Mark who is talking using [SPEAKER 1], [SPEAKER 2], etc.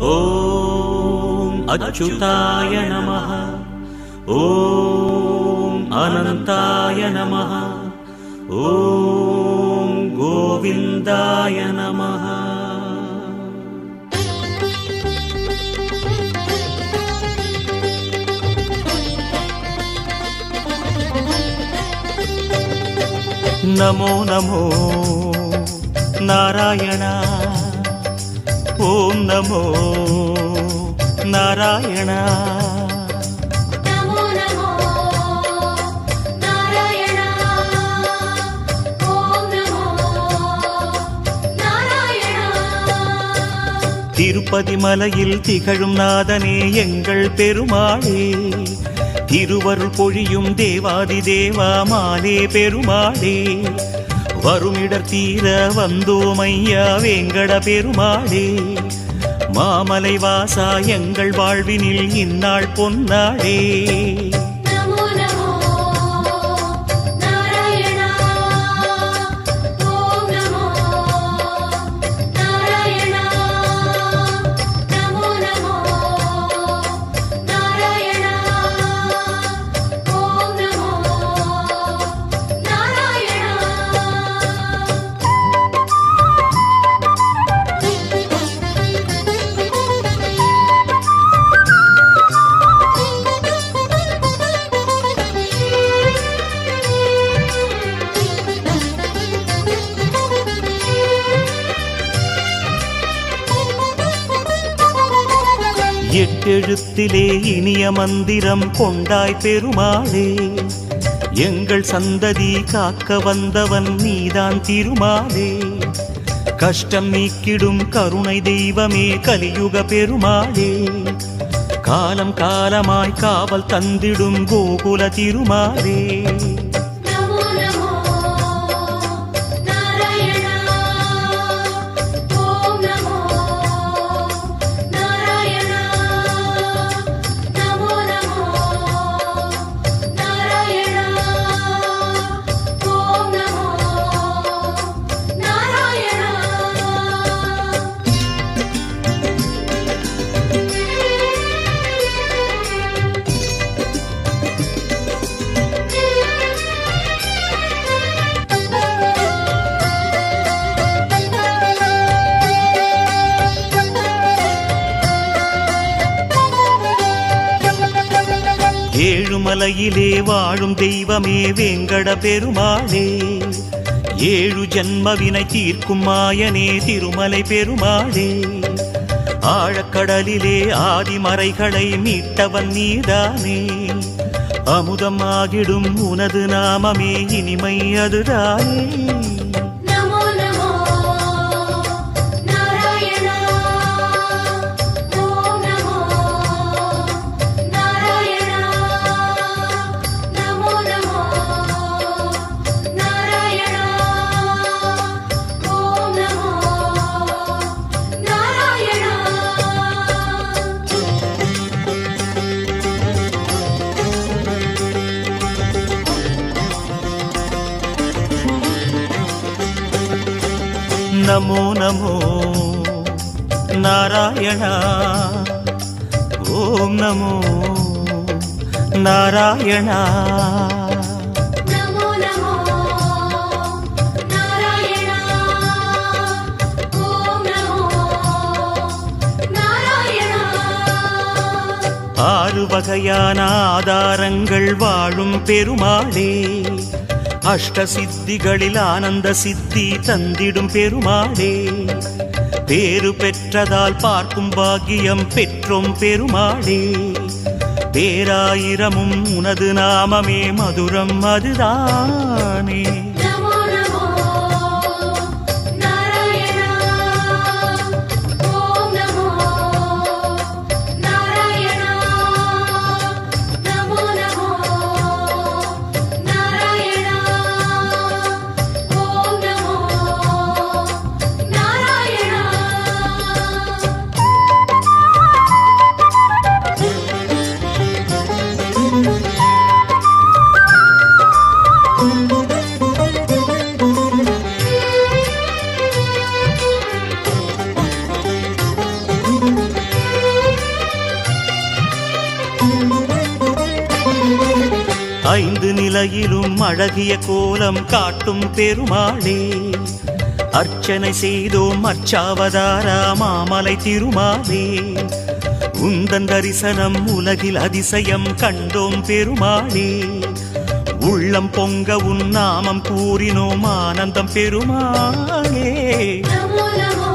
[SPEAKER 1] ஓம் அச்சுதாய நமः. ஓம் அனந்தாய நமः. ஓம் கோவிந்தாய நமः. நமோ நமோ நாராயண. ஓம் நமோ நாராயண.
[SPEAKER 2] நமோ நமோ நாராயண. ஓம் நமோ நாராயண.
[SPEAKER 1] திருப்பதி மலையில் திகழும் நாதனே எங்கள் பெருமாளே, திருவருள் பொழியும் தேவாதி தேவா மாலே பெருமாளே, வருமிடர் தீர வந்தோமையா வேங்கட பெருமாளே, மாமலை வாசா எங்கள் வாழ்வினில் இந்நாள் பொன்னாளே.
[SPEAKER 2] நமோ நமோ நாராயண. ஓம் நமோ நாராயண. நமோ நமோ நாராயண. ஓம் நமோ நாராயண.
[SPEAKER 1] எட்டெழுத்திலே இனிய மந்திரம் கொண்டாய் பெருமாளே, எங்கள் சந்ததி காக்க வந்தவன் நீதான் திருமாலே, கஷ்டம் நீக்கிடும் கருணை தெய்வமே கலியுக பெருமாளே, காலம் காலமாய் காவல் தந்திடும் கோகுல திருமாலே.
[SPEAKER 2] நமோ நமோ நாராயண. ஓம் நமோ நாராயண. நமோ நமோ நாராயண. ஓம் நமோ நாராயண.
[SPEAKER 1] ஏழுமலையிலே வாழும் தெய்வமே வேங்கட பெருமாளே, ஏழு ஜன்மவினை தீர்க்கும் மாயனே திருமலை பெருமாளே, ஆழக்கடலிலே ஆதிமறைகளை மீட்டவன் நீதானே, அமுதம் ஆகிடும் உனது நாமமே இனிமை அதுதானே.
[SPEAKER 2] நமோ நமோ நாராயண. ஓம் நமோ நாராயண. நமோ நமோ நாராயண. ஓம் நமோ நாராயண.
[SPEAKER 1] நமோ நமோ நாராயண. ஓம் நமோ நாராயண.
[SPEAKER 2] நமோ நமோ நாராயண. ஓம் நமோ நாராயண.
[SPEAKER 1] ஆறு வகையான ஆதாரங்கள் வாழும் பெருமாளே, அஷ்ட சித்திகளில் ஆனந்த சித்தி தந்திடும் பெருமாளே, பேறு பெற்றதால் பார்க்கும் பாக்கியம் பெற்றோம் பெருமாளே, பேராயிரமும் உனது நாமமே மதுரம் அதுதானே.
[SPEAKER 2] நமோ நமோ நாராயண. ஓம் நமோ நாராயண. நமோ நமோ நாராயண. ஓம் நமோ நாராயண.
[SPEAKER 1] ஐந்து நிலையிலும் அழகிய கோலம் காட்டும் பெருமாளே அர்ச்சனை செய்தோம் அர்ச்சாவதாரா மாமலை திருமாலே உந்தன் தரிசனம் உலகில் அதிசயம் கண்டோம் பெருமாளே உள்ளம் பொங்க உன் நாமம் கூறினோம் ஆனந்தம் பெருமாளே
[SPEAKER 2] நமோ நமோ